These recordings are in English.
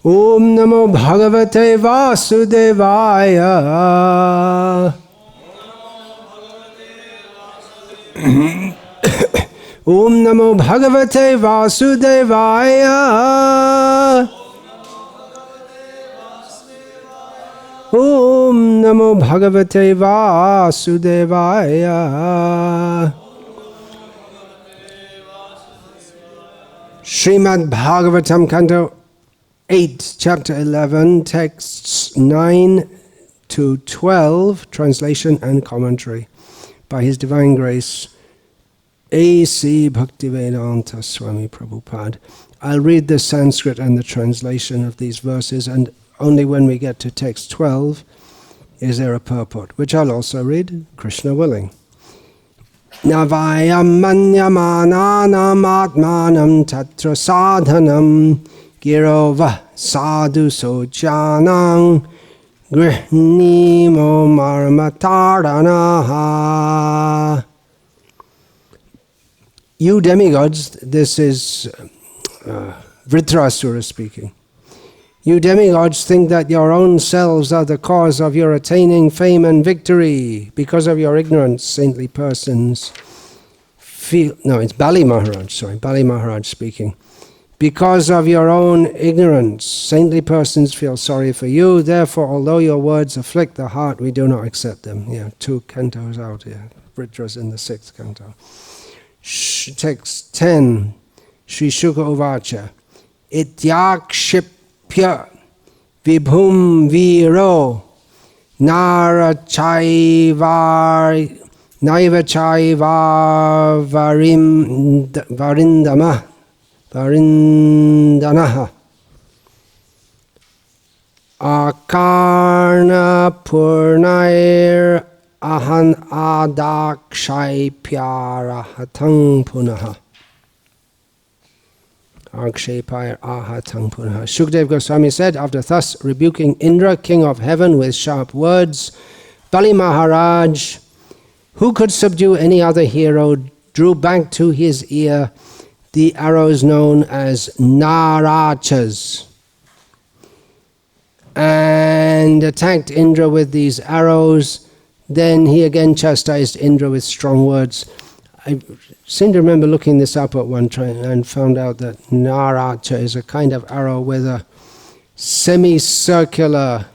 Om Namo Bhagavate Vasudevaya. Om Namo Bhagavate Vasudevaya. Om Namo Bhagavate Vasudevaya. Srimad Bhagavatam, Canto 8, Chapter 11, Texts 9 to 12, Translation and Commentary by His Divine Grace, A.C. Bhaktivedanta Swami Prabhupada. I'll read the Sanskrit and the translation of these verses, and only when we get to text 12 is there a purport, which I'll also read, Krishna willing. Navayam manyamananam atmanam tatra sadhanam girova sadhu sojanang grihnimo marmataranaha. You demigods, this is Vritrasura speaking. You demigods think that your own selves are the cause of your attaining fame and victory. Because of your ignorance, saintly persons feel... No, it's Bali Maharaj, Bali Maharaj speaking. Because of your own ignorance, saintly persons feel sorry for you. Therefore, although your words afflict the heart, we do not accept them. Yeah, 2 cantos out here. Vritra's in the 6th canto. Text 10. Shri Shuka Uvacha. Ityakship Pya Vibhum Viro Nara Chaivar Naiva Chaivar Varindanaha Akarna Purnair Ahan Adakshay Pyarahatang Punaha. Shukdev Goswami said, after thus rebuking Indra, king of heaven, with sharp words, Bali Maharaj, who could subdue any other hero, drew back to his ear the arrows known as Narachas and attacked Indra with these arrows. Then he again chastised Indra with strong words. I seem to remember looking this up at one time and found out that Naracha is a kind of arrow with a semicircular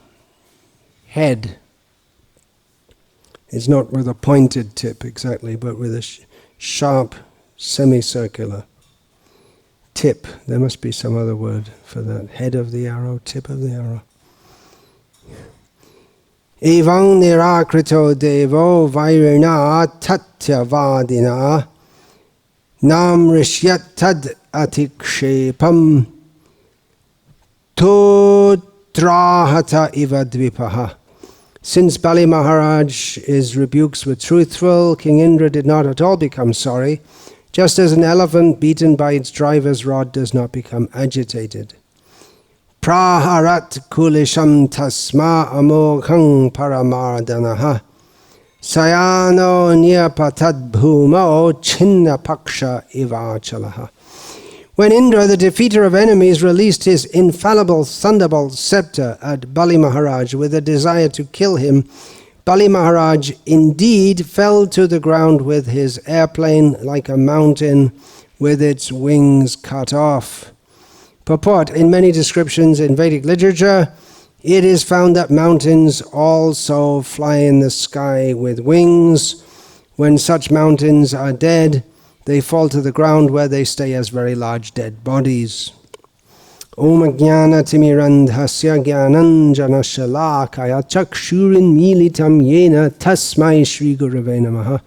head. It's not with a pointed tip exactly, but with a sharp semicircular tip. There must be some other word for that. Head of the arrow, tip of the arrow. Evang nirakrito devo vairina tatyavadina nam rishyat tad atikshepam tutrahata iva dvipaha. Since Bali Maharaj's rebukes were truthful, King Indra did not at all become sorry, just as an elephant beaten by its driver's rod does not become agitated. Praharat kulisham tasma amoghang paramardanaha sayano nyapatad bhumo chinna paksha ivachalaha. When Indra, the defeater of enemies, released his infallible thunderbolt scepter at Bali Maharaj with a desire to kill him, Bali Maharaj indeed fell to the ground with his airplane like a mountain with its wings cut off. Purport: in many descriptions in Vedic literature, it is found that mountains also fly in the sky with wings. When such mountains are dead, they fall to the ground where they stay as very large dead bodies. Om Jnana Timirandhasya Jnananjana Shalakaya Chakshurin Militam Yena Tasmai Shri Gurave Namaha.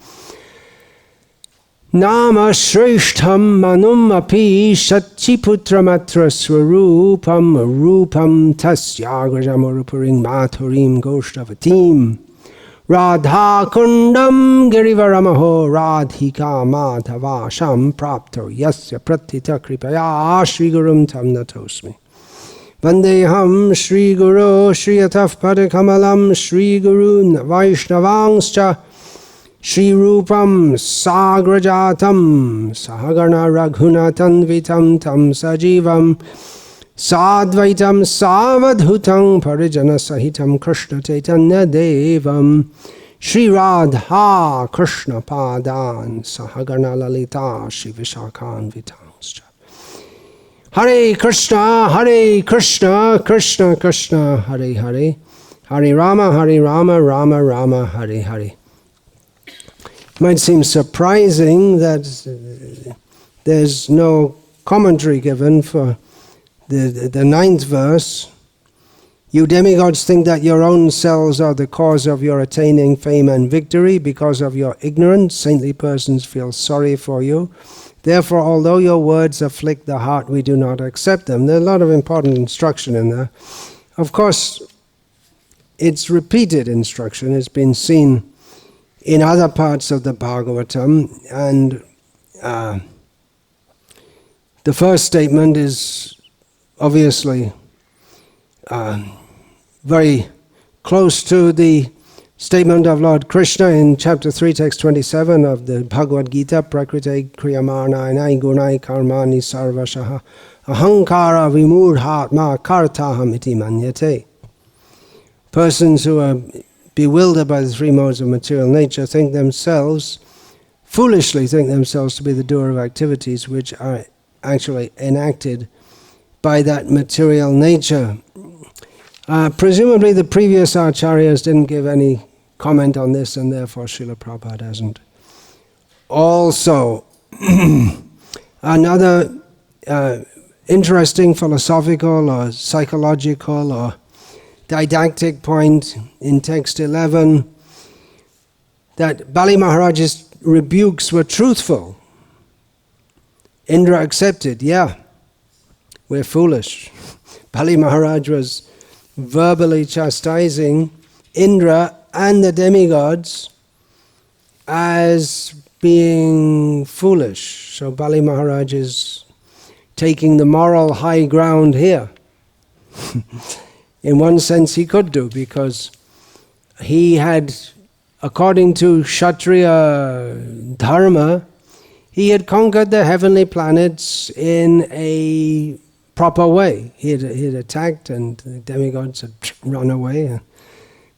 Nama Shreshtham Manum Api Shachiputramatra Swarupam Rupam Tasyagrajamurupuring Mathurim Goshtavatim Radha Kundam Girivaramaho Radhika Madhavasham Prapto Yasya Pratita Kripaya Shri Gurum Tam Natosmi Vandeham Shri Guru Shri Ataf Padakamalam Shri Gurun Vaishnavangscha Shri Rupam Sagrajatam Sahagana Raghunatan Vitam Tam Sajivam Sadvaitam savadhutam parijana sahitam Krishna Chaitanya Devam Shri Radha Krishna Padan Sahagana Lalita Shri Vishakhan Vitanscha. Hare Krishna, Krishna Krishna, Hare Hare, Hare Rama, Rama Rama, Hare Hare. It might seem surprising that there's no commentary given for the ninth verse. You demigods think that your own selves are the cause of your attaining fame and victory. Because of your ignorance, saintly persons feel sorry for you. Therefore, although your words afflict the heart, we do not accept them. There's a lot of important instruction in there. Of course, it's repeated instruction. It's been seen in other parts of the Bhagavatam. And the first statement is obviously very close to the statement of Lord Krishna in chapter 3, text 27 of the Bhagavad Gita, Prakrite Kriyamanai Gunai Karmani Sarvashaha Ahankara Vimurhatma Kartaham iti manyate. Persons who are bewildered by the three modes of material nature foolishly think themselves to be the doer of activities which are actually enacted by that material nature. Presumably the previous acharyas didn't give any comment on this, and therefore Srila Prabhupada hasn't. Also, another interesting philosophical or psychological or didactic point in text 11, that Bali Maharaj's rebukes were truthful. Indra accepted, yeah, we're foolish. Bali Maharaj was verbally chastising Indra and the demigods as being foolish. So Bali Maharaj is taking the moral high ground here. In one sense he could do, because he had, according to Kshatriya dharma, he had conquered the heavenly planets in a proper way. He had attacked and the demigods had run away.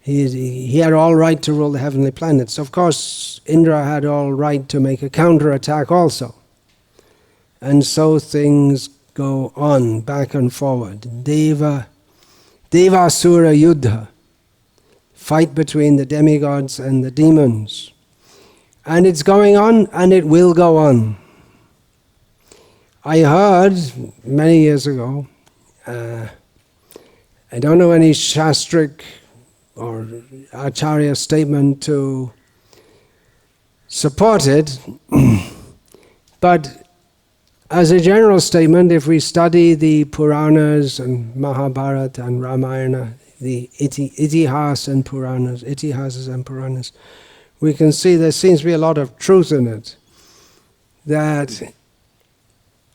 He had all right to rule the heavenly planets. Of course, Indra had all right to make a counterattack also. And so things go on, back and forward. Devasura Yuddha, fight between the demigods and the demons. And it's going on, and it will go on. I heard many years ago, I don't know any shastric or acharya statement to support it, but as a general statement, if we study the Puranas and Mahabharata and Ramayana, the Itihas and Puranas, Itihasas and Puranas, we can see there seems to be a lot of truth in it. That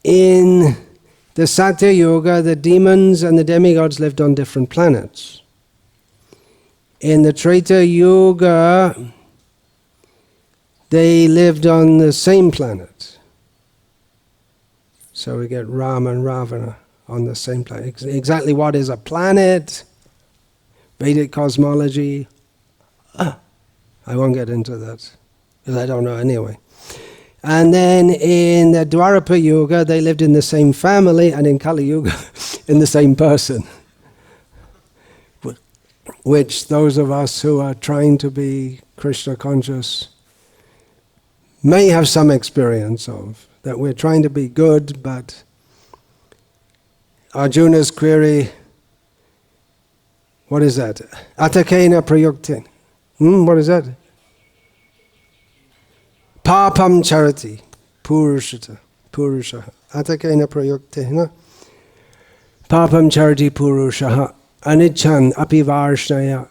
in the Satya Yuga, the demons and the demigods lived on different planets. In the Treta Yuga, they lived on the same planet. So we get Rama and Ravana on the same planet. Exactly what is a planet? Vedic cosmology. I won't get into that, because I don't know anyway. And then in the Dwarapa Yuga, they lived in the same family, and in Kali Yuga, in the same person. Which those of us who are trying to be Krishna conscious may have some experience of. That we're trying to be good, but Arjuna's query, what is that? Atakena prayuktin. What is that? Papam charati, purusha. Atakena prayuktin. Papam charati purusha. Anichan apivarshnaya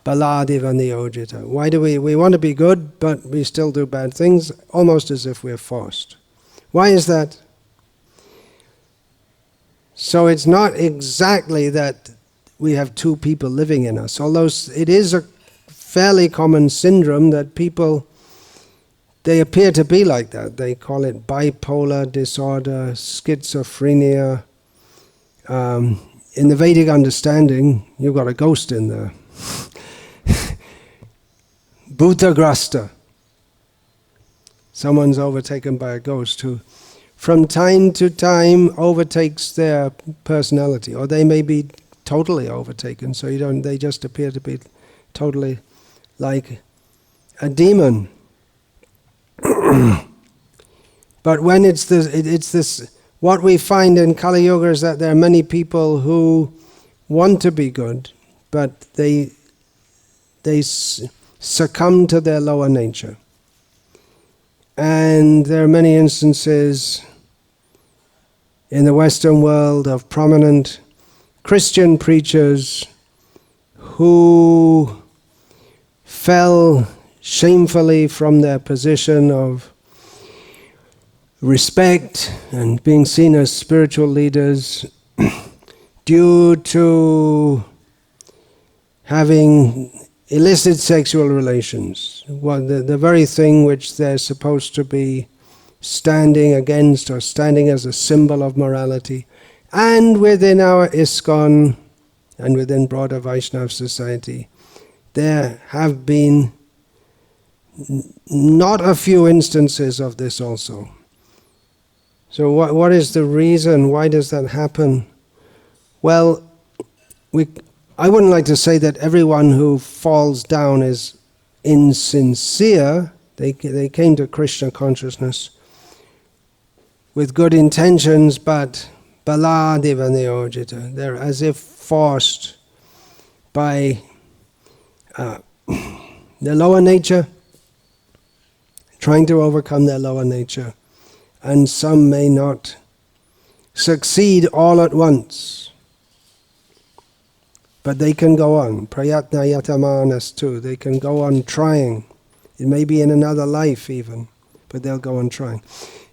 baladiva niyojita. Why do we want to be good, but we still do bad things, almost as if we're forced. Why is that? So it's not exactly that we have two people living in us, although it is a fairly common syndrome that people, they appear to be like that. They call it bipolar disorder, schizophrenia, In the Vedic understanding, you've got a ghost in there. Bhutagrasta. Someone's overtaken by a ghost who, from time to time, overtakes their personality, or they may be totally overtaken. So they just appear to be totally like a demon. But when it's this, what we find in Kali Yuga is that there are many people who want to be good, but they succumb to their lower nature. And there are many instances in the Western world of prominent Christian preachers who fell shamefully from their position of respect and being seen as spiritual leaders due to having illicit sexual relations, the very thing which they're supposed to be standing against or standing as a symbol of morality. And within our ISKCON and within broader Vaishnava society, there have been not a few instances of this also. So what is the reason? Why does that happen? Well, I wouldn't like to say that everyone who falls down is insincere. They came to Krishna consciousness with good intentions, but bala devaneyojita. They're as if forced by their lower nature, trying to overcome their lower nature. And some may not succeed all at once. But they can go on. Prayatna yatamanas too. They can go on trying. It may be in another life even, but they'll go on trying.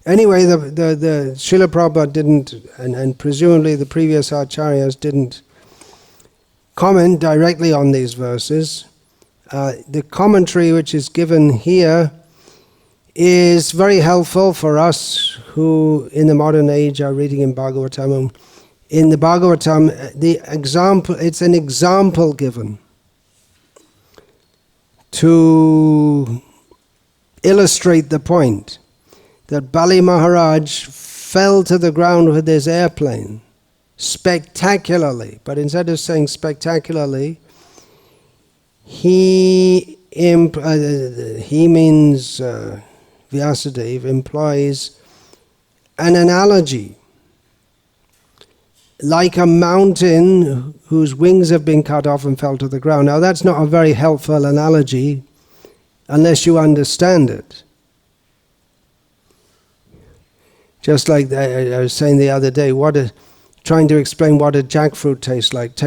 Anyway, the Srila Prabhupada didn't, and presumably the previous acharyas didn't comment directly on these verses. The commentary which is given here is very helpful for us who in the modern age are reading in Bhagavatam. In the Bhagavatam, it's an example given to illustrate the point that Bali Maharaj fell to the ground with his airplane spectacularly, but instead of saying spectacularly, he means Vyasadeva implies an analogy, like a mountain whose wings have been cut off and fell to the ground. Now that's not a very helpful analogy unless you understand it. Just like I was saying the other day, trying to explain what a jackfruit tastes like.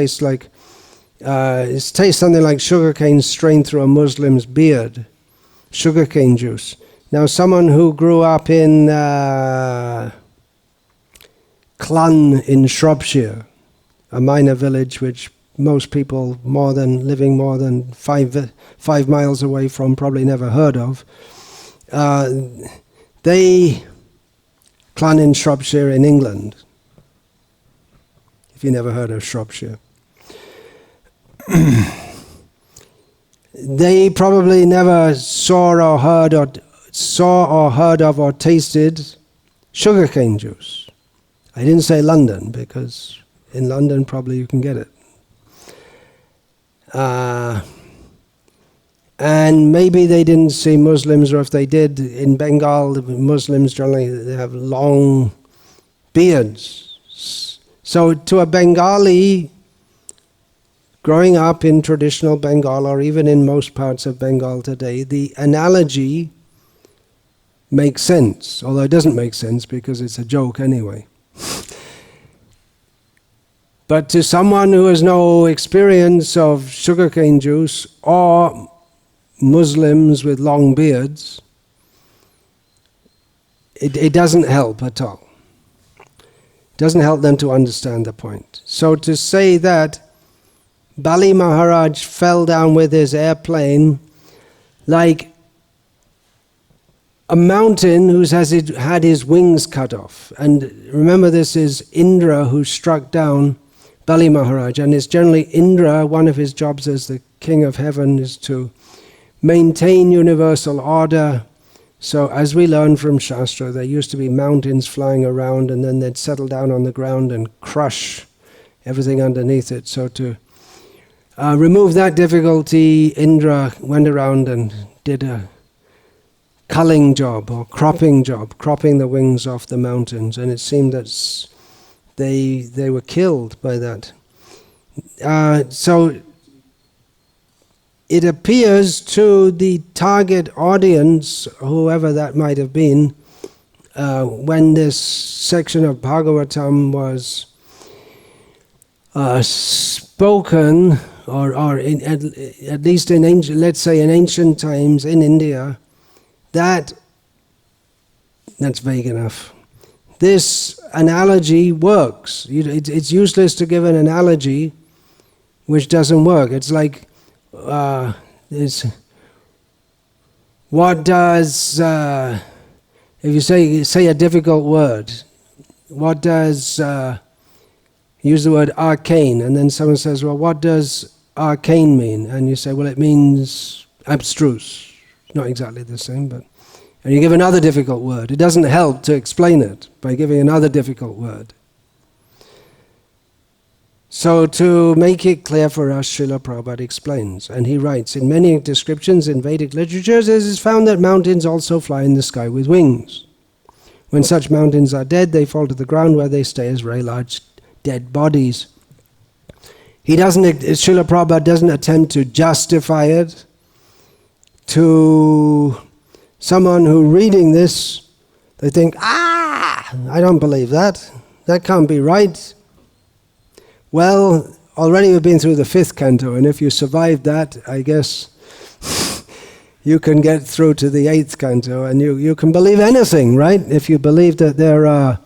It tastes something like sugarcane strained through a Muslim's beard. Sugarcane juice. Now someone who grew up in Clun in Shropshire, a minor village which most people living more than 5 miles away from probably never heard of. Clun in Shropshire in England, if you never heard of Shropshire. They probably never saw or heard of or tasted sugarcane juice. I didn't say London, because in London probably you can get it. And maybe they didn't see Muslims, or if they did, in Bengal, the Muslims generally they have long beards. So to a Bengali, growing up in traditional Bengal, or even in most parts of Bengal today, the analogy makes sense, although it doesn't make sense because it's a joke anyway. But to someone who has no experience of sugarcane juice or Muslims with long beards, it doesn't help at all. It doesn't help them to understand the point. So to say that Bali Maharaj fell down with his airplane like a mountain who has had his wings cut off. And remember, this is Indra who struck down Bali Maharaj. And it's generally Indra, one of his jobs as the king of heaven is to maintain universal order. So as we learn from Shastra, there used to be mountains flying around and then they'd settle down on the ground and crush everything underneath it. So to remove that difficulty, Indra went around and did a culling job or cropping job, cropping the wings off the mountains, and it seemed that they were killed by that. So it appears to the target audience, whoever that might have been, when this section of Bhagavatam was spoken, or at least in ancient, let's say in ancient times in India, that's vague enough. This analogy works. It's useless to give an analogy which doesn't work. It's like, what does, if you say a difficult word, what does, use the word arcane, and then someone says, well, what does arcane mean? And you say, well, it means abstruse. Not exactly the same, but... And you give another difficult word. It doesn't help to explain it by giving another difficult word. So to make it clear for us, Srila Prabhupada explains, and he writes, in many descriptions in Vedic literatures, it is found that mountains also fly in the sky with wings. When such mountains are dead, they fall to the ground where they stay as very large dead bodies. Srila Prabhupada doesn't attempt to justify it. To someone who reading this, they think, I don't believe that. That can't be right. Well, already we've been through the 5th canto, and if you survived that, I guess you can get through to the 8th canto, and you can believe anything, right? If you believe that there are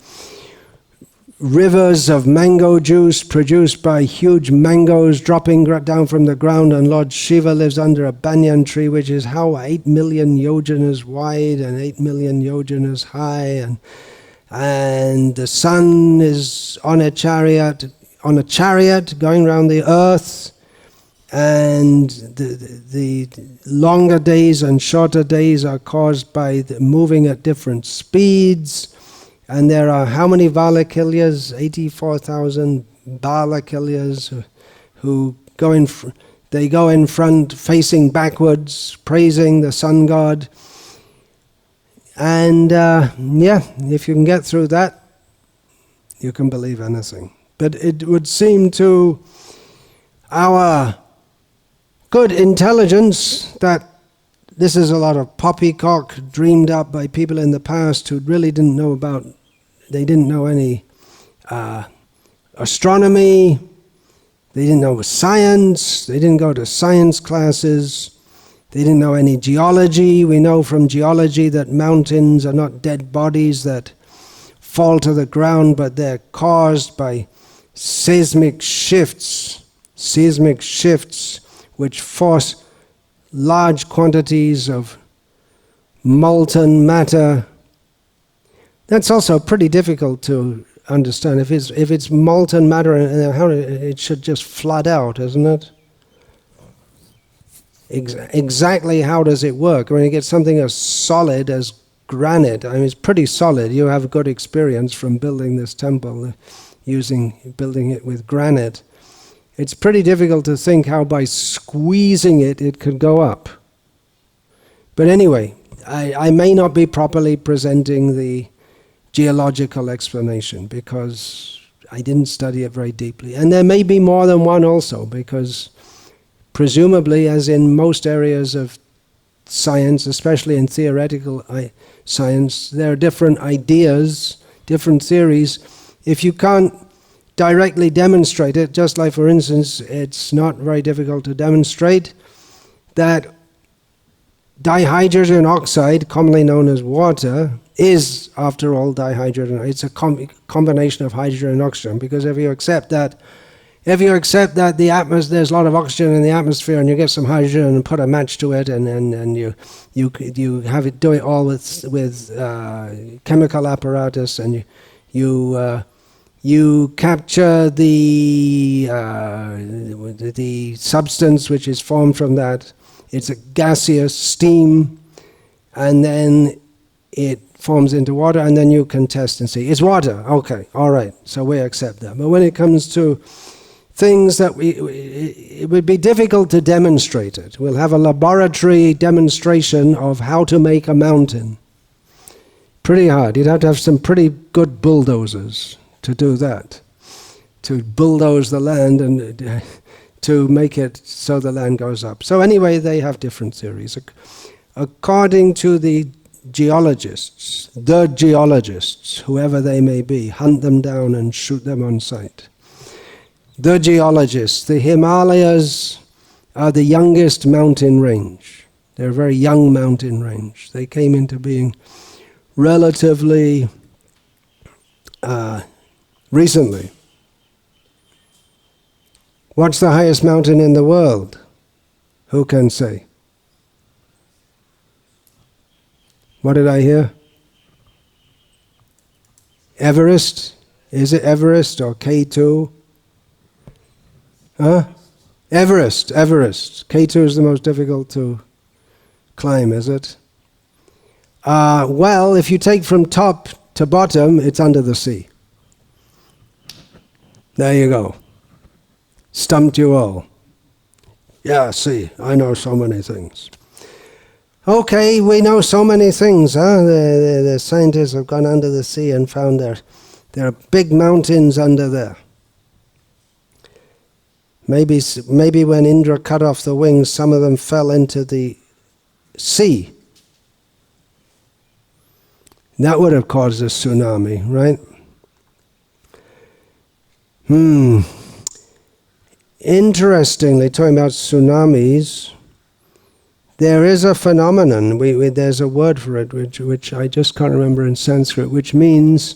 rivers of mango juice produced by huge mangoes dropping down from the ground, and Lord Shiva lives under a banyan tree which is 8 million yojanas wide and 8 million yojanas high, and the sun is on a chariot going around the earth, and the longer days and shorter days are caused by moving at different speeds. And there are how many Valakilyas? 84,000 Valakilyas who go in front, facing backwards, praising the sun god. And if you can get through that, you can believe anything. But it would seem to our good intelligence that this is a lot of poppycock dreamed up by people in the past who really didn't know any astronomy, they didn't know science, they didn't go to science classes, they didn't know any geology. We know from geology that mountains are not dead bodies that fall to the ground, but they're caused by seismic shifts which force large quantities of molten matter. That's also pretty difficult to understand. If it's molten matter, how it should just flood out, isn't it? Exactly how does it work? I mean, you get something as solid as granite. I mean, it's pretty solid. You have a good experience from building this temple, building it with granite. It's pretty difficult to think how by squeezing it could go up. But anyway, I may not be properly presenting the geological explanation because I didn't study it very deeply. And there may be more than one also, because presumably, as in most areas of science, especially in theoretical science, there are different ideas, different theories. If you can't directly demonstrate it, just like, for instance, it's not very difficult to demonstrate that dihydrogen oxide, commonly known as water, is, after all, dihydrogen. It's a combination of hydrogen and oxygen, because if you accept that If you accept that there's a lot of oxygen in the atmosphere, and you get some hydrogen and put a match to it, and you have it do it all with chemical apparatus, and you capture the substance which is formed from that. It's a gaseous steam, and then it forms into water, and then you can test and see. It's water, okay, all right, so we accept that. But when it comes to things that it would be difficult to demonstrate it. We'll have a laboratory demonstration of how to make a mountain. Pretty hard. You'd have to have some pretty good bulldozers to do that, to bulldoze the land and to make it so the land goes up. So anyway, they have different theories. According to the geologists, whoever they may be, hunt them down and shoot them on sight. The geologists, the Himalayas are the youngest mountain range. They're a very young mountain range. They came into being relatively recently. What's the highest mountain in the world? Who can say? What did I hear? Everest? Is it Everest or K2? Huh? Everest. K2 is the most difficult to climb, is it? Well, if you take from top to bottom, it's under the sea. There you go. Stumped you all. Yeah, see, I know so many things. Okay, we know so many things, huh? The scientists have gone under the sea and found there are big mountains under there. Maybe when Indra cut off the wings, some of them fell into the sea. That would have caused a tsunami, right? Interestingly, talking about tsunamis, there is a phenomenon, there's a word for it, which I just can't remember in Sanskrit, which means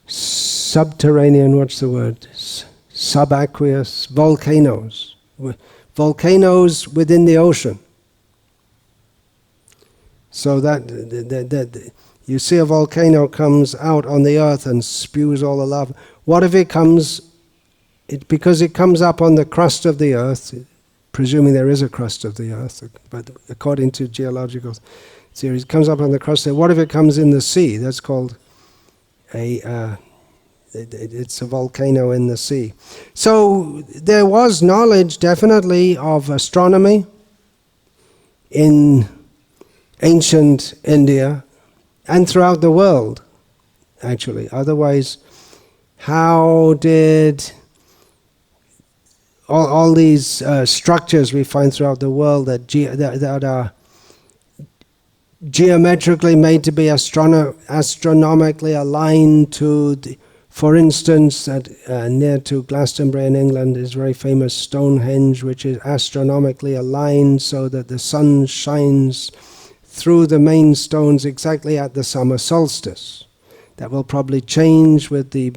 subterranean, what's the word? Subaqueous volcanoes. Volcanoes within the ocean. So that you see a volcano comes out on the earth and spews all the lava. What if it comes, because it comes up on the crust of the earth, presuming there is a crust of the earth, but according to geological theories, it comes up on the crust there. What if it comes in the sea? That's called it's a volcano in the sea. So there was knowledge definitely of astronomy in ancient India and throughout the world, actually. Otherwise, how did all these structures we find throughout the world that are geometrically made to be astronomically aligned to for instance, near to Glastonbury in England is very famous Stonehenge, which is astronomically aligned so that the sun shines through the main stones exactly at the summer solstice. That will probably change with the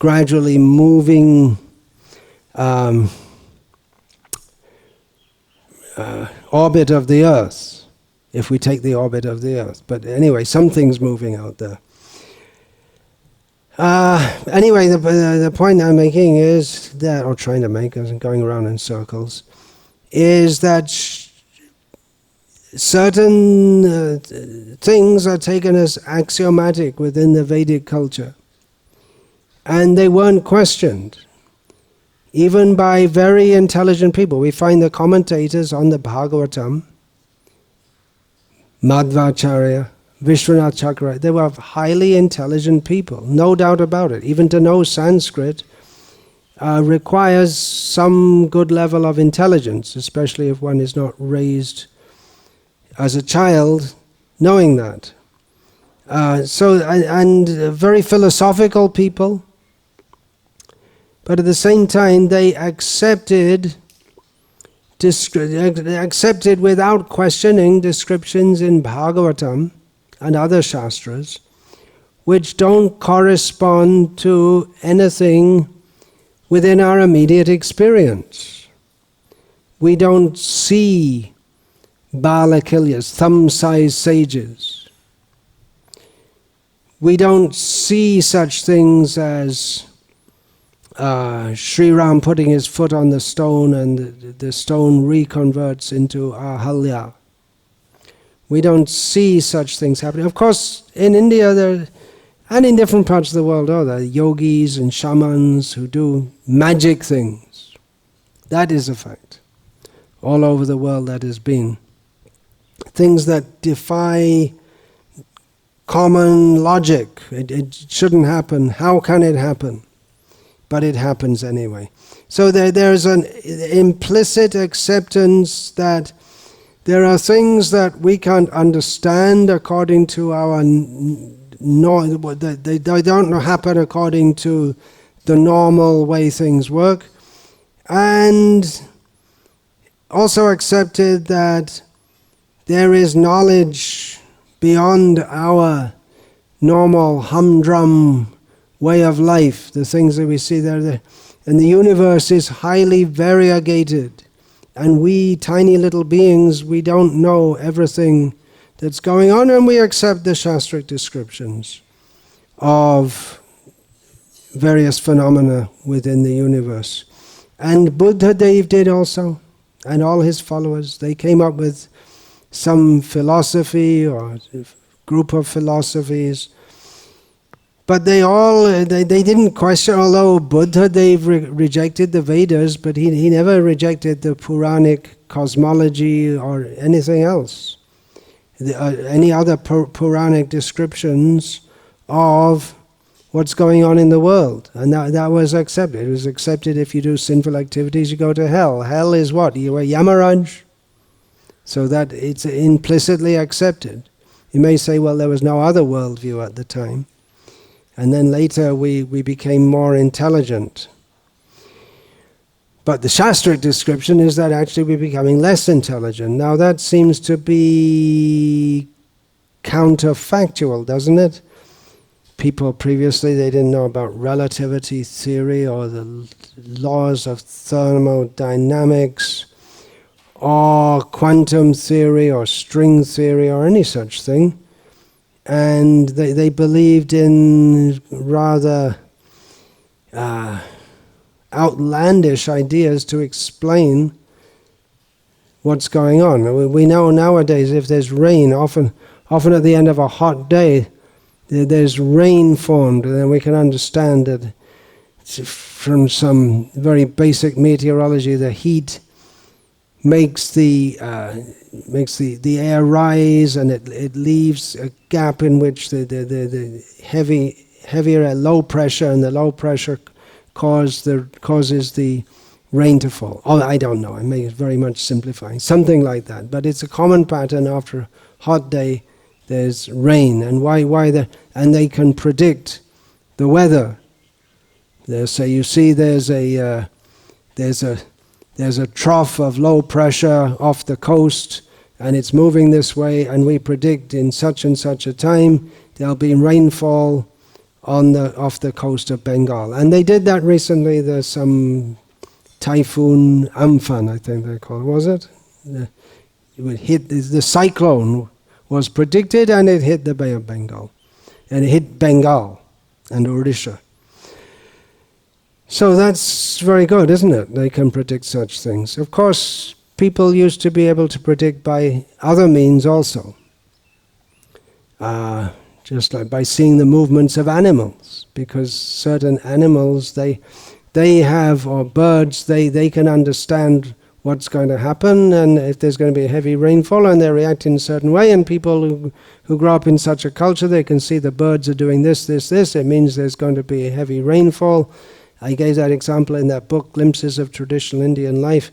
gradually moving orbit of the Earth, if we take the orbit of the Earth. But anyway, something's moving out there. Anyway, the point I'm making is that, or trying to make, as I'm going around in circles, is that certain things are taken as axiomatic within the Vedic culture, and they weren't questioned, even by very intelligent people. We find the commentators on the Bhagavatam, Madhvacharya, Vishwanath Chakravarti, they were highly intelligent people, no doubt about it. Even to know Sanskrit requires some good level of intelligence, especially if one is not raised as a child knowing that. And very philosophical people, but at the same time they accepted without questioning descriptions in Bhagavatam and other Shastras, which don't correspond to anything within our immediate experience. We don't see Balakilyas, thumb-sized sages. We don't see such things as Sri Ram putting his foot on the stone and the stone reconverts into Ahalya. We don't see such things happening. Of course, in India and in different parts of the world, there are yogis and shamans who do magic things. That is a fact. All over the world that has been. Things that defy common logic. It shouldn't happen. How can it happen? But it happens anyway. So there's an implicit acceptance that there are things that we can't understand according to our they don't happen according to the normal way things work, and also accepted that there is knowledge beyond our normal humdrum way of life, the things that we see there. And the universe is highly variegated. And we, tiny little beings, we don't know everything that's going on, and we accept the Shastric descriptions of various phenomena within the universe. And Buddhadev did also, and all his followers. They came up with some philosophy or group of philosophies. But they didn't question, although Buddhadev rejected the Vedas, but he never rejected the Puranic cosmology or anything else. Any other Puranic descriptions of what's going on in the world. And that was accepted. It was accepted if you do sinful activities, you go to hell. Hell is what? You are Yamaraj. So that it's implicitly accepted. You may say, well, there was no other worldview at the time. And then later we became more intelligent. But the Shastric description is that actually we're becoming less intelligent. Now that seems to be counterfactual, doesn't it? People previously, they didn't know about relativity theory or the laws of thermodynamics or quantum theory or string theory or any such thing. And they believed in rather outlandish ideas to explain what's going on. We know nowadays if there's rain, often at the end of a hot day, there's rain formed, and then we can understand that from some very basic meteorology, the heat makes the air rise, and it leaves a gap in which the heavier at low pressure, and the low pressure causes the rain to fall. Oh, I don't know. I make it very much simplifying, something like that. But it's a common pattern. After a hot day, there's rain, and and they can predict the weather. So you see, there's a trough of low pressure off the coast, and it's moving this way, and we predict in such and such a time there'll be rainfall off the coast of Bengal. And they did that recently. There's some typhoon Amphan, I think they call it, was it? It would hit, the cyclone was predicted, and it hit the Bay of Bengal. And it hit Bengal and Odisha. So that's very good, isn't it? They can predict such things. Of course, people used to be able to predict by other means also. Just like by seeing the movements of animals. Because certain animals, they have, or birds, they can understand what's going to happen, and if there's going to be a heavy rainfall, and they react in a certain way, and people who grow up in such a culture, they can see the birds are doing this, it means there's going to be a heavy rainfall. I gave that example in that book, Glimpses of Traditional Indian Life.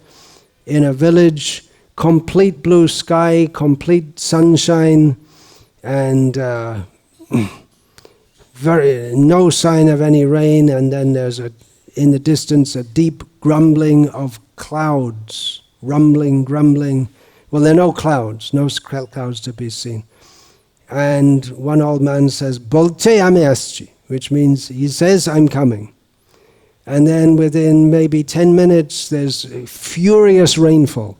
In a village, complete blue sky, complete sunshine, and no sign of any rain, and then there's in the distance a deep grumbling of clouds, rumbling. Well, there are no clouds to be seen. and one old man says, "Bolte ame aschi," which means he says, "I'm coming." And then within maybe 10 minutes, there's furious rainfall.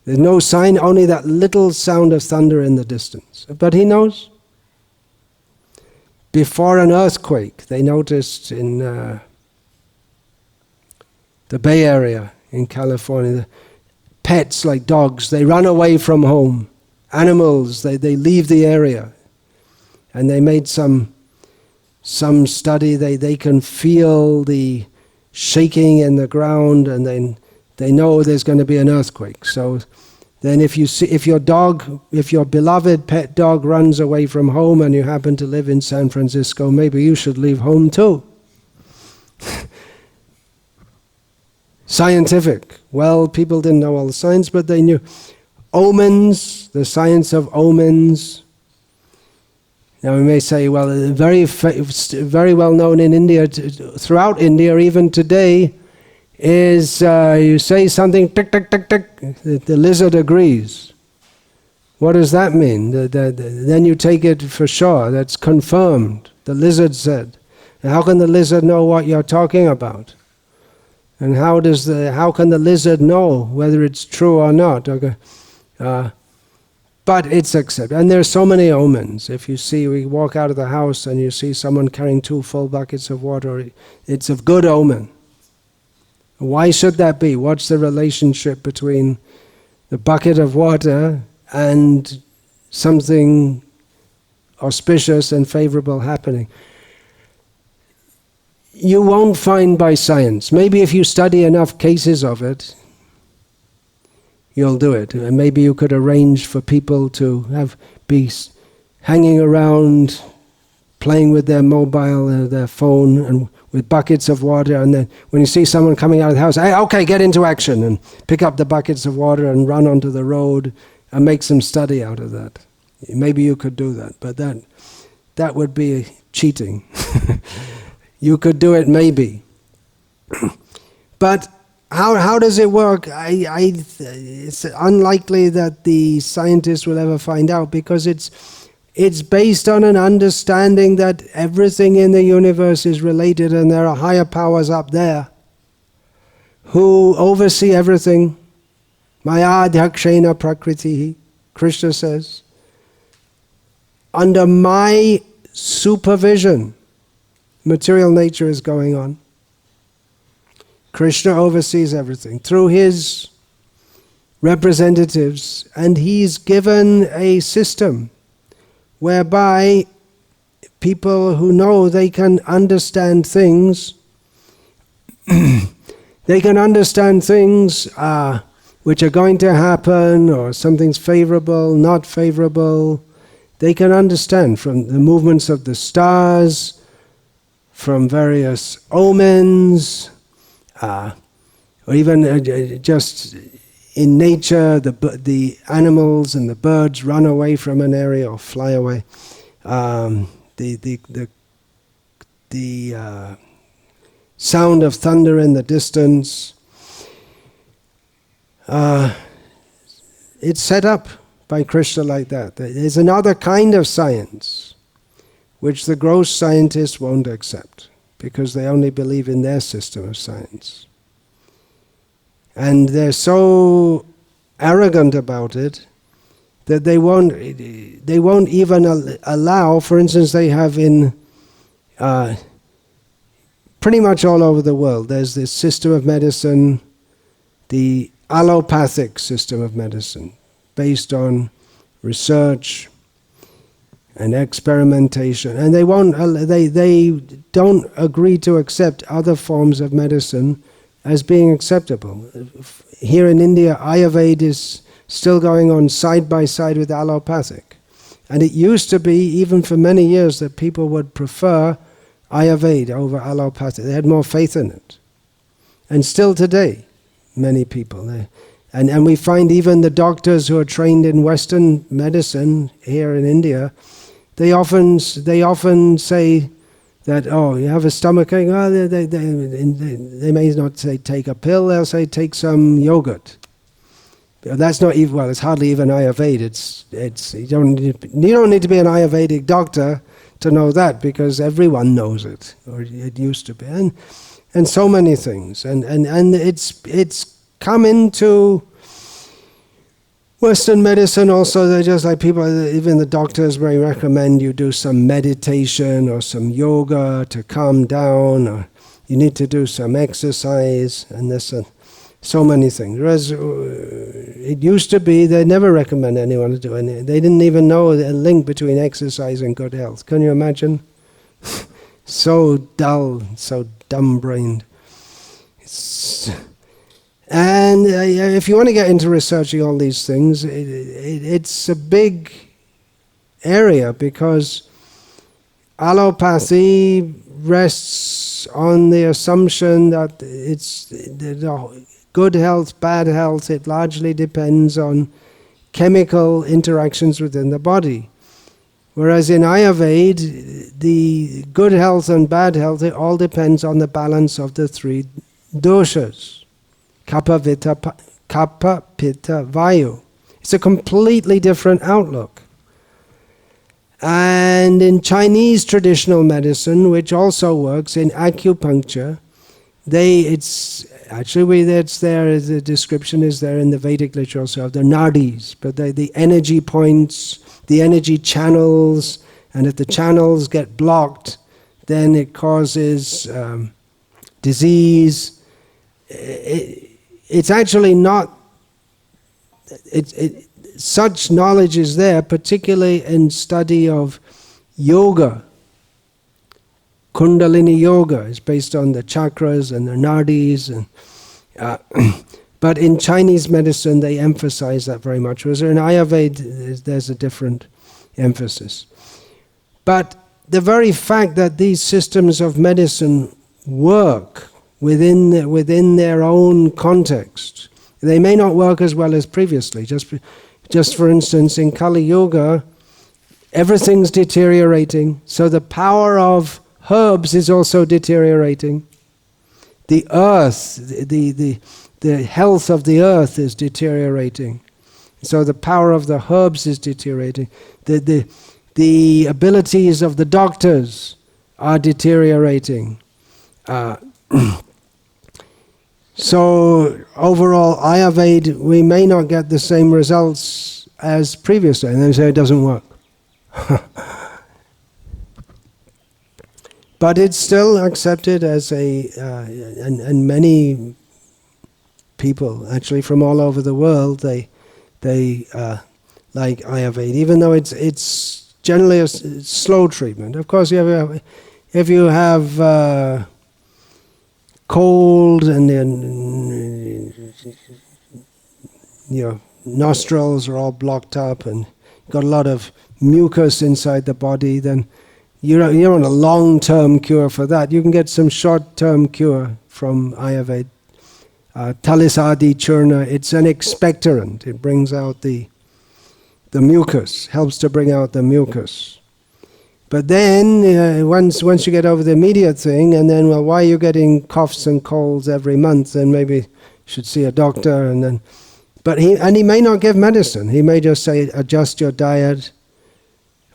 There's no sign, only that little sound of thunder in the distance. But he knows. Before an earthquake, they noticed in the Bay Area in California, pets like dogs, they run away from home. Animals, they leave the area. And they made some study, they can feel the shaking in the ground, and then they know there's going to be an earthquake. So then if your beloved pet dog runs away from home and you happen to live in San Francisco, maybe you should leave home too. Scientific. Well, people didn't know all the science, but they knew. Omens, the science of omens. Now we may say, well, very well known in India, throughout India, even today, is you say something, tick, tick, tick, tick, the lizard agrees. What does that mean? Then you take it for sure, that's confirmed. The lizard said. And how can the lizard know what you're talking about? And how can the lizard know whether it's true or not? Okay. But it's accepted. And there's so many omens. If we walk out of the house and you see someone carrying 2 full buckets of water, it's a good omen. Why should that be? What's the relationship between the bucket of water and something auspicious and favorable happening? You won't find by science. Maybe if you study enough cases of it, you'll do it. And maybe you could arrange for people to be hanging around, playing with their mobile, their phone, and with buckets of water, and then when you see someone coming out of the house, hey, okay, get into action, and pick up the buckets of water and run onto the road and make some study out of that. Maybe you could do that, but that would be cheating. You could do it maybe. But how does it work? It's unlikely that the scientists will ever find out, because it's based on an understanding that everything in the universe is related, and there are higher powers up there who oversee everything. Maya adhyakshena prakritihi, Krishna says. Under my supervision, material nature is going on. Krishna oversees everything through his representatives, and he's given a system whereby people who know they can understand things, they can understand things which are going to happen, or something's favorable, not favorable. They can understand from the movements of the stars, from various omens, or even just in nature, the animals and the birds run away from an area or fly away. The sound of thunder in the distance. It's set up by Krishna like that. There's another kind of science which the gross scientists won't accept, because they only believe in their system of science. And they're so arrogant about it that they won't even allow. For instance, they have in pretty much all over the world, there's this system of medicine, the allopathic system of medicine, based on research and experimentation, and they don't agree to accept other forms of medicine as being acceptable. Here in India, Ayurveda is still going on side by side with allopathic. And it used to be, even for many years, that people would prefer Ayurveda over allopathic. They had more faith in it. And still today, many people. And we find even the doctors who are trained in Western medicine here in India, they often say that, oh, you have a stomachache, oh, they may not say take a pill, they'll say take some yogurt. That's not even, well, it's hardly even Ayurveda. You don't need to be an Ayurvedic doctor to know that, because everyone knows it, or it used to be, and so many things, and it's come into Western medicine also. They're just like people, even the doctors may recommend you do some meditation or some yoga to calm down, or you need to do some exercise, and this and so many things. Whereas it used to be they never recommend anyone to do anything. They didn't even know the link between exercise and good health. Can you imagine? So dull, so dumb-brained. And if you want to get into researching all these things, it's a big area, because allopathy rests on the assumption that it's good health, bad health. It largely depends on chemical interactions within the body. Whereas in Ayurveda, the good health and bad health, it all depends on the balance of the three doshas. Kapha, Pitta, Vayu. It's a completely different outlook. And in Chinese traditional medicine, which also works in acupuncture, it's there, the description is there in the Vedic literature also, of the Nadis, but the energy points, the energy channels, and if the channels get blocked, then it causes disease. It's actually not, such knowledge is there, particularly in study of yoga. Kundalini yoga is based on the chakras and the nadis, but in Chinese medicine they emphasize that very much. Whereas in Ayurveda there's a different emphasis. But the very fact that these systems of medicine work within their own context, they may not work as well as previously. Just for instance, in Kali Yuga, everything's deteriorating, so the power of herbs is also deteriorating. The earth, the health of the earth is deteriorating. So the power of the herbs is deteriorating. The abilities of the doctors are deteriorating. So overall, Ayurveda, we may not get the same results as previously, and they say it doesn't work. But it's still accepted as and many people, actually from all over the world, they like Ayurveda, even though it's generally a slow treatment. Of course, if you have cold and then your nostrils are all blocked up and got a lot of mucus inside the body, then you're on a long-term cure for that. You can get some short-term cure from Ayurveda. Talisadi churna, it's an expectorant. It brings out the mucus, helps to bring out the mucus. But then, once you get over the immediate thing, and then, well, why are you getting coughs and colds every month? Then maybe you should see a doctor. But he may not give medicine. He may just say, adjust your diet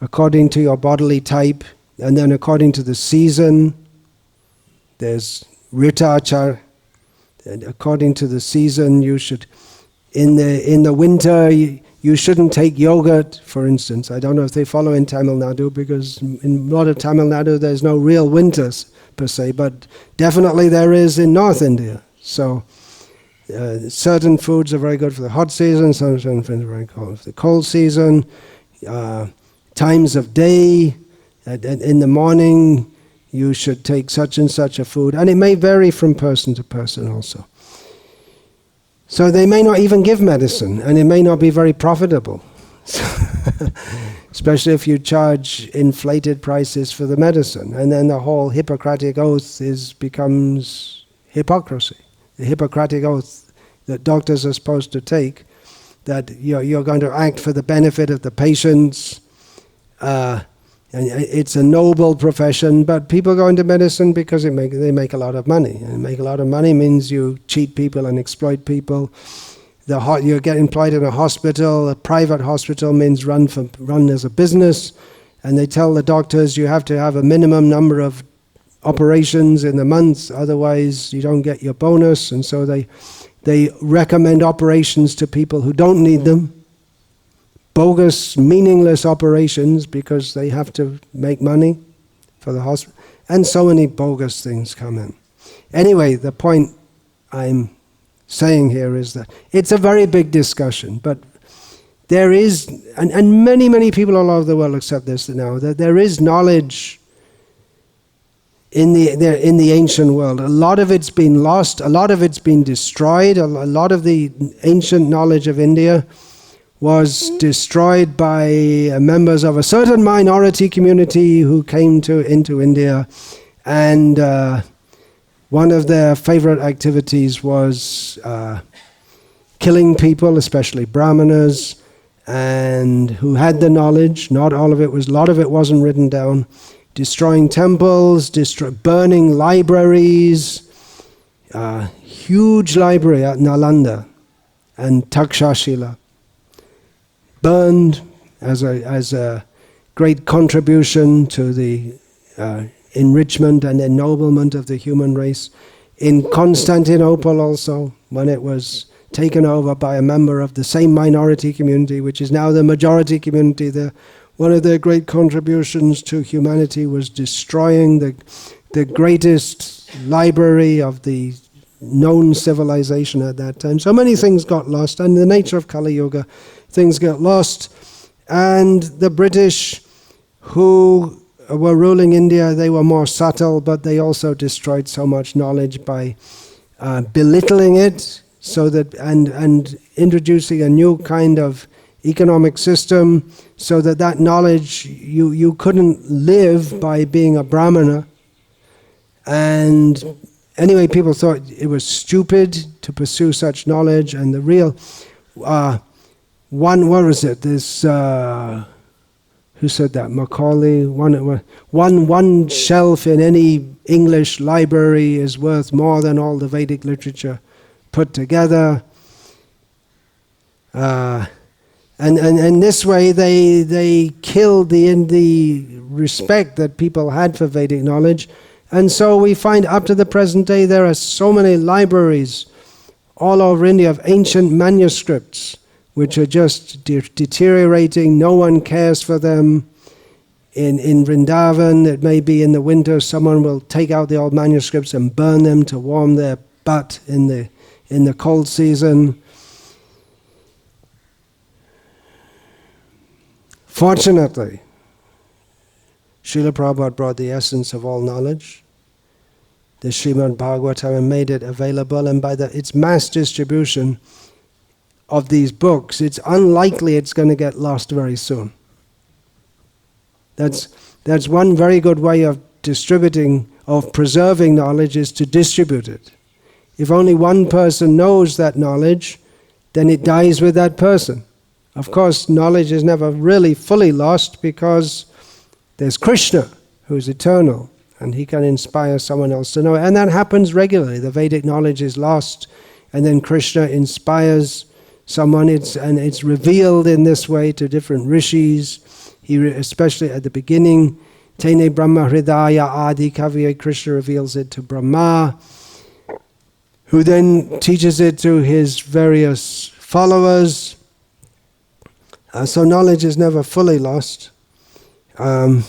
according to your bodily type, and then according to the season. There's ritachar. And according to the season, you should, in the winter, you shouldn't take yogurt, for instance. I don't know if they follow in Tamil Nadu, because in a lot of Tamil Nadu there's no real winters per se, but definitely there is in North India. So certain foods are very good for the hot season, certain foods are very good for the cold season. Times of day, in the morning you should take such and such a food, and it may vary from person to person also. So they may not even give medicine, and it may not be very profitable. Especially if you charge inflated prices for the medicine, and then the whole Hippocratic oath becomes hypocrisy. The Hippocratic oath that doctors are supposed to take, that you're going to act for the benefit of the patients. And it's a noble profession, but people go into medicine because they make a lot of money. And make a lot of money means you cheat people and exploit people. you get employed in a hospital. A private hospital means run as a business, and they tell the doctors you have to have a minimum number of operations in the month, otherwise you don't get your bonus. And so they recommend operations to people who don't need them. Bogus, meaningless operations because they have to make money for the hospital. And so many bogus things come in. Anyway, the point I'm saying here is that it's a very big discussion, but there is, and many people all over the world accept this now, that there is knowledge in the ancient world. A lot of it's been lost, a lot of it's been destroyed. A lot of the ancient knowledge of India was destroyed by members of a certain minority community who came into India, and one of their favorite activities was killing people, especially brahmanas, and who had the knowledge. Not all of it was, a lot of it wasn't written down. Destroying temples, burning libraries, huge library at Nalanda and Takshashila, burned as a great contribution to the enrichment and ennoblement of the human race. In Constantinople also, when it was taken over by a member of the same minority community, which is now the majority community, one of their great contributions to humanity was destroying the greatest library of the known civilization at that time. So many things got lost, and in the nature of Kali Yuga, things get lost. And the British, who were ruling India, they were more subtle, but they also destroyed so much knowledge by belittling it, so that and introducing a new kind of economic system, so that knowledge, you couldn't live by being a brahmana. And anyway, people thought it was stupid to pursue such knowledge, and the real what was it? This who said that? Macaulay. One shelf in any English library is worth more than all the Vedic literature put together. And this way they killed the respect that people had for Vedic knowledge. And so we find up to the present day there are so many libraries all over India of ancient manuscripts which are just deteriorating. No one cares for them. In Vrindavan, it may be in the winter, someone will take out the old manuscripts and burn them to warm their butt in the cold season. Fortunately, Srila Prabhupada brought the essence of all knowledge, the Srimad Bhagavatam, and made it available, and by its mass distribution of these books, it's unlikely it's going to get lost very soon. That's one very good way of preserving knowledge, is to distribute it. If only one person knows that knowledge, then it dies with that person. Of course, knowledge is never really fully lost, because there's Krishna, who is eternal, and he can inspire someone else to know. And that happens regularly. The Vedic knowledge is lost, and then Krishna inspires someone, and it's revealed in this way to different rishis. Especially at the beginning, Tene Brahma Hridaya Adi Kavya, Krishna reveals it to Brahma, who then teaches it to his various followers. So knowledge is never fully lost. But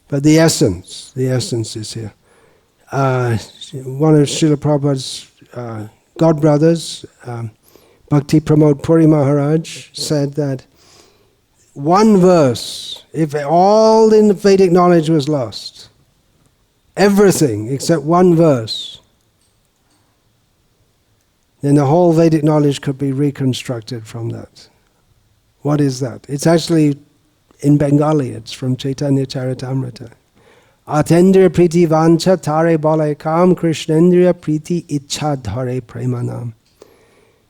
the essence is here. One of Srila Prabhupada's godbrothers, Bhakti Pramod Puri Maharaj, said that one verse, if all in the Vedic knowledge was lost, everything except one verse, then the whole Vedic knowledge could be reconstructed from that. What is that? It's actually in Bengali, it's from Chaitanya Charitamrita. Atendriya priti vancha tare balai kam, krishnendriya priti ichha dhare premanam.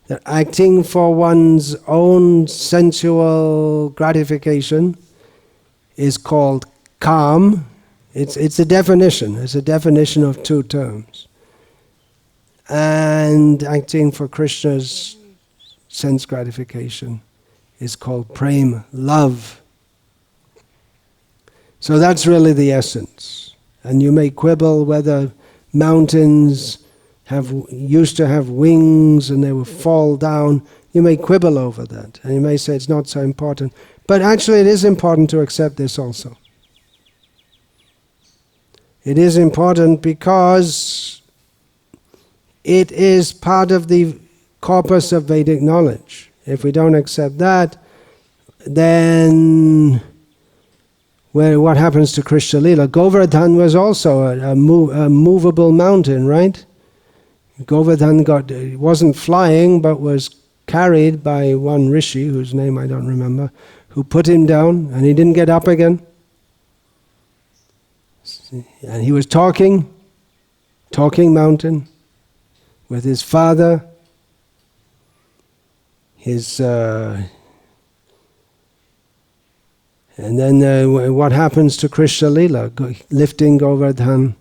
That acting for one's own sensual gratification is called kam. It's a definition. It's a definition of two terms. and acting for Krishna's sense gratification is called prema, love. So that's really the essence. And you may quibble whether mountains used to have wings and they will fall down. You may quibble over that, and you may say it's not so important. But actually it is important to accept this also. It is important because it is part of the corpus of Vedic knowledge. If we don't accept that, then what happens to Krishna Lila? Govardhan was also a movable mountain, right? Govardhan wasn't flying, but was carried by one rishi, whose name I don't remember, who put him down, and he didn't get up again. And he was talking mountain, with his father, and then what happens to Krishna Lila, lifting Govardhan?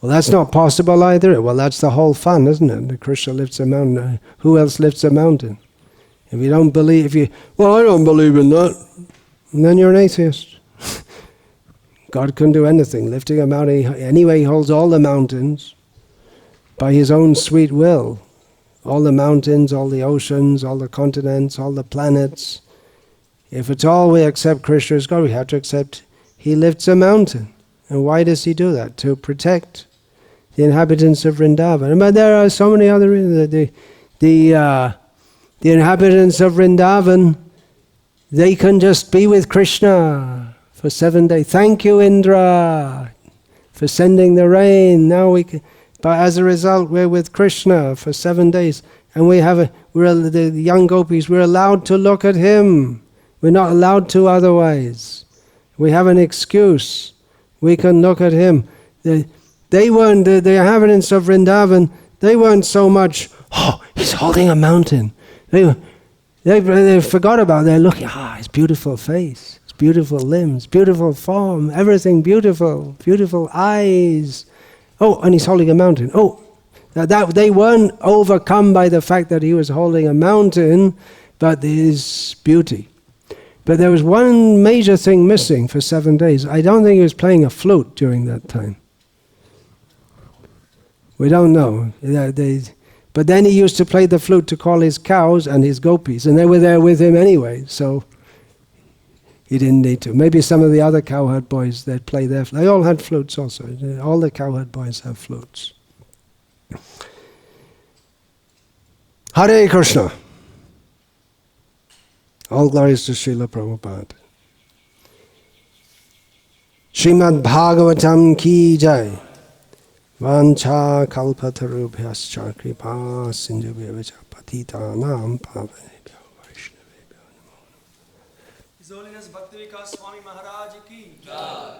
Well, that's not possible either. Well, that's the whole fun, isn't it? The Krishna lifts a mountain. Who else lifts a mountain? If you don't believe, well, I don't believe in that, and then you're an atheist. God can do anything. Lifting a mountain, anyway, he holds all the mountains by his own sweet will. All the mountains, all the oceans, all the continents, all the planets. If at all we accept Krishna as God, we have to accept he lifts a mountain. And why does he do that? To protect the inhabitants of Vrindavan. But there are so many other reasons. The inhabitants of Vrindavan, they can just be with Krishna for 7 days. Thank you, Indra, for sending the rain. Now we can, but as a result, we're with Krishna for 7 days, and the young gopis. We're allowed to look at him. We're not allowed to otherwise. We have an excuse. We can look at him. They weren't, the inhabitants of Vrindavan, they weren't so much, oh, he's holding a mountain. They forgot about it. They're looking, his beautiful face, his beautiful limbs, beautiful form, everything beautiful, beautiful eyes. Oh, and he's holding a mountain. Oh, that they weren't overcome by the fact that he was holding a mountain, but his beauty. But there was one major thing missing for 7 days. I don't think he was playing a flute during that time. We don't know. But then he used to play the flute to call his cows and his gopis, and they were there with him anyway, so he didn't need to. Maybe some of the other cowherd boys, they'd play their flute. They all had flutes also. All the cowherd boys have flutes. Hare Krishna. All glories to Srila Prabhupada. Srimad Bhagavatam ki jai. Vancha kalpatarubhyascha kripa sindhubhyacha patitanam pavanebhyo vaishnavebhyo namo. His Holiness Bhakti Vikas Swami Maharaj ki jai.